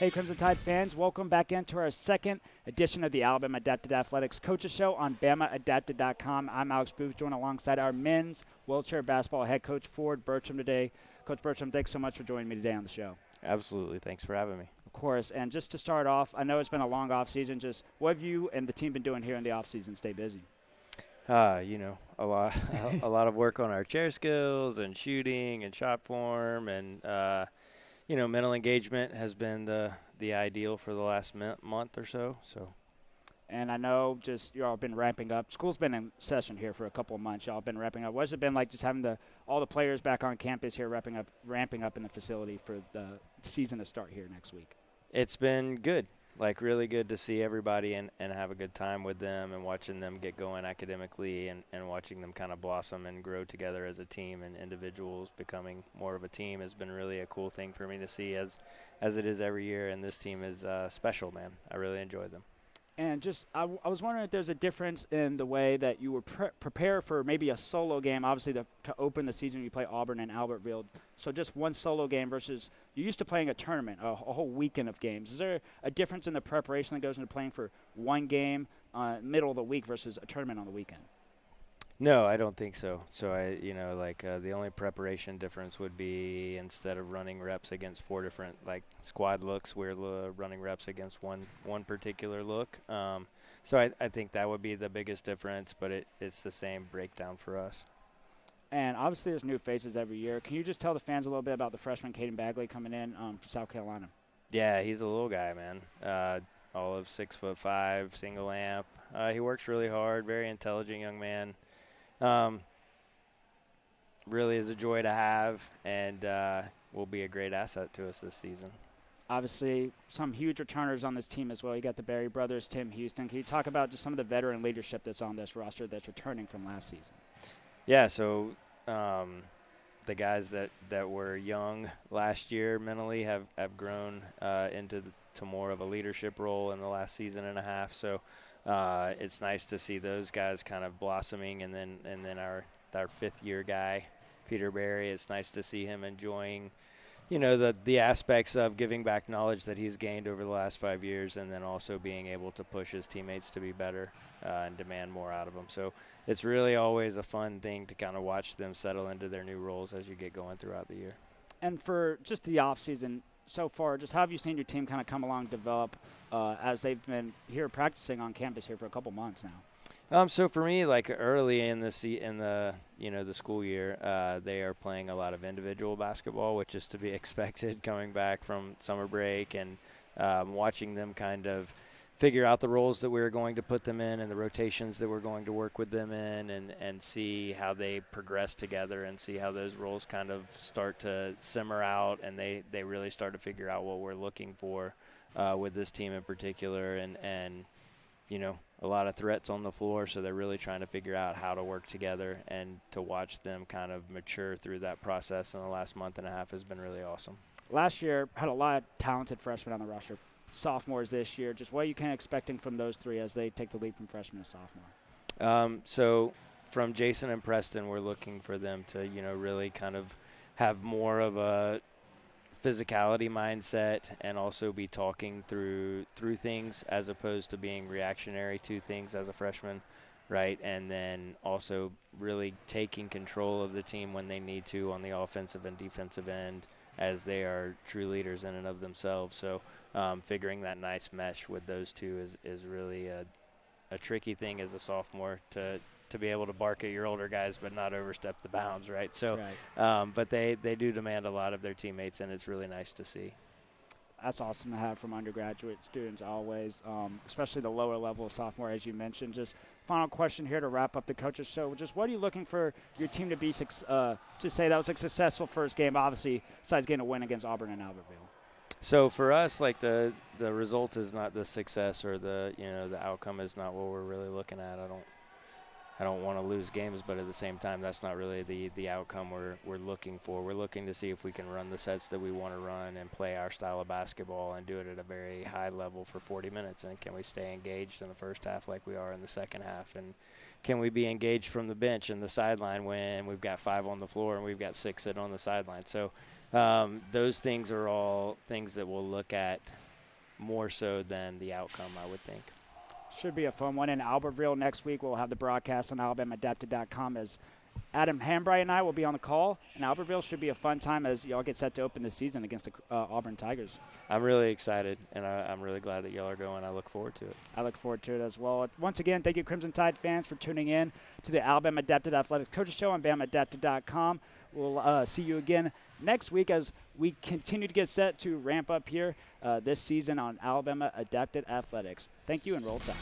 Hey, Crimson Tide fans, welcome back into our second edition of the Alabama Adapted Athletics Coaches Show on BamaAdapted.com. I'm Alex Boothe, joined alongside our men's wheelchair basketball head coach, Ford Burttram, today. Coach Burttram, thanks so much for joining me today on the show. Absolutely. Thanks for having me. Of course. And just to start off, I know it's been a long offseason. Just what have you and the team been doing here in the offseason? Stay busy. A lot, a lot of work on our chair skills and shooting and shot form and, mental engagement has been the ideal for the last month or so. And I know just you all been ramping up. School's been in session here for a couple of months. Y'all been ramping up. What's it been like just having all the players back on campus here ramping up in the facility for the season to start here next week? It's been good, like really good to see everybody and have a good time with them and watching them get going academically and watching them kind of blossom and grow together as a team and individuals becoming more of a team has been really a cool thing for me to see as it is every year. And this team is special, man. I really enjoy them. And just, I was wondering if there's a difference in the way that you were prepare for maybe a solo game, obviously to open the season you play Auburn and Albertville. So just one solo game versus you're used to playing a tournament, a whole weekend of games. Is there a difference in the preparation that goes into playing for one game middle of the week versus a tournament on the weekend? No, I don't think so. So the only preparation difference would be instead of running reps against four different squad looks, we're running reps against one particular look. So I think that would be the biggest difference, but it's the same breakdown for us. And obviously there's new faces every year. Can you just tell the fans a little bit about the freshman Caden Bagley coming in from South Carolina? Yeah, he's a little guy, man. All of 6'5", single amp. He works really hard, very intelligent young man. Really is a joy to have and will be a great asset to us this season. Obviously, some huge returners on this team as well. You got the Berry brothers, Tim Houston. Can you talk about just some of the veteran leadership that's on this roster that's returning from last season? Yeah, so the guys that were young last year mentally have grown into more of a leadership role in the last season and a half. So it's nice to see those guys kind of blossoming, and then our fifth year guy, Peter Berry. It's nice to see him enjoying, the aspects of giving back knowledge that he's gained over the last 5 years, and then also being able to push his teammates to be better and demand more out of them. So it's really always a fun thing to kind of watch them settle into their new roles as you get going throughout the year. And for just the off season so far, just how have you seen your team kind of come along, develop as they've been here practicing on campus here for a couple months now? So for me, early in the school year, they are playing a lot of individual basketball, which is to be expected coming back from summer break, and watching them kind of figure out the roles that we were going to put them in and the rotations that we're going to work with them in, and see how they progress together and see how those roles kind of start to simmer out, and they really start to figure out what we're looking for with this team in particular, and a lot of threats on the floor, so they're really trying to figure out how to work together, and to watch them kind of mature through that process in the last month and a half has been really awesome. Last year had a lot of talented freshmen on the roster. Sophomores this year, just what are you kind of expecting from those three as they take the leap from freshman to sophomore? So from Jason and Preston, we're looking for them to, really kind of have more of a physicality mindset and also be talking through things as opposed to being reactionary to things as a freshman, right? And then also really taking control of the team when they need to on the offensive and defensive end, as they are true leaders in and of themselves. So figuring that nice mesh with those two is really a tricky thing as a sophomore to be able to bark at your older guys but not overstep the bounds, right? So, right. But they do demand a lot of their teammates, and it's really nice to see. That's awesome to have from undergraduate students always, especially the lower level sophomore, as you mentioned. Just final question here to wrap up the coaches show. Just what are you looking for your team to be to say that was a successful first game, obviously, besides getting a win against Auburn and Albertville? So for us, the result is not the success, or the outcome is not what we're really looking at. I don't want to lose games, but at the same time, that's not really the outcome we're looking for. We're looking to see if we can run the sets that we want to run and play our style of basketball and do it at a very high level for 40 minutes. And can we stay engaged in the first half like we are in the second half? And can we be engaged from the bench and the sideline when we've got 5 on the floor and we've got 6 sitting on the sideline? So those things are all things that we'll look at more so than the outcome, I would think. Should be a fun one. In Albertville next week, we'll have the broadcast on AlabamaAdapted.com as Adam Hambright and I will be on the call. And Albertville should be a fun time as y'all get set to open the season against the Auburn Tigers. I'm really excited, and I'm really glad that y'all are going. I look forward to it. I look forward to it as well. Once again, thank you, Crimson Tide fans, for tuning in to the Alabama Adapted Athletics Coaches Show on BamaAdapted.com. We'll see you again next week as we continue to get set to ramp up here this season on Alabama Adapted Athletics. Thank you, and roll tide.